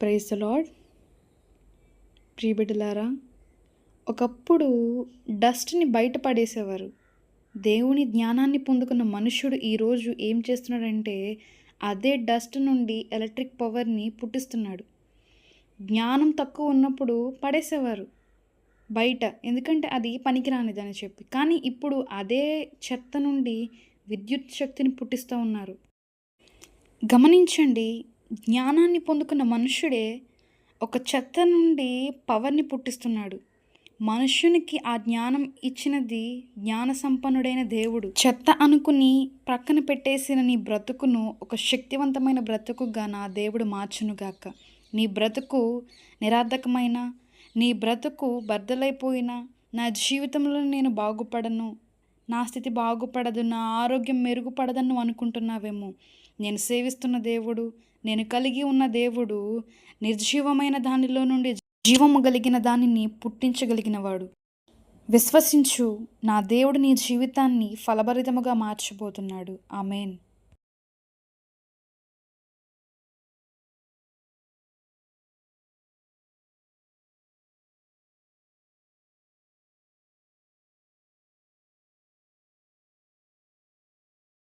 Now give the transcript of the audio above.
Praise the lord. ప్రియబిడ్డలారా, ఒకప్పుడు డస్ట్ని బయట పడేసేవారు. దేవుని జ్ఞానాన్ని పొందుకున్న మనుష్యుడు ఈరోజు ఏం చేస్తున్నాడంటే అదే డస్ట్ నుండి ఎలక్ట్రిక్ పవర్ని పుట్టిస్తున్నాడు. జ్ఞానం తక్కువ ఉన్నప్పుడు పడేసేవారు బయట, ఎందుకంటే అది పనికిరానిదని చెప్పి. కానీ ఇప్పుడు అదే చెత్త నుండి విద్యుత్ శక్తిని పుట్టిస్తూ ఉన్నారు. గమనించండి, జ్ఞానాన్ని పొందుకున్న మనుష్యుడే ఒక చెత్త నుండి పవర్ని పుట్టిస్తున్నాడు. మనుష్యునికి ఆ జ్ఞానం ఇచ్చినది జ్ఞాన సంపన్నుడైన దేవుడు. చెత్త అనుకుని ప్రక్కన పెట్టేసిన నీ బ్రతుకును ఒక శక్తివంతమైన బ్రతుకుగా నా దేవుడు మార్చునుగాక. నీ బ్రతుకు నిరర్థకమైన, నీ బ్రతుకు బద్దలైపోయిన, నా జీవితంలో నేను బాగుపడను, నా స్థితి బాగుపడదు, నా ఆరోగ్యం మెరుగుపడదని అనుకుంటున్నావేమో. నేను సేవిస్తున్న దేవుడు, నేను కలిగి ఉన్న దేవుడు నిర్జీవమైన దానిలో నుండి జీవము కలిగిన దానిని పుట్టించగలిగినవాడు. విశ్వసించు, నా దేవుడు నీ జీవితాన్ని ఫలభరితముగా మార్చబోతున్నాడు. ఆమేన్.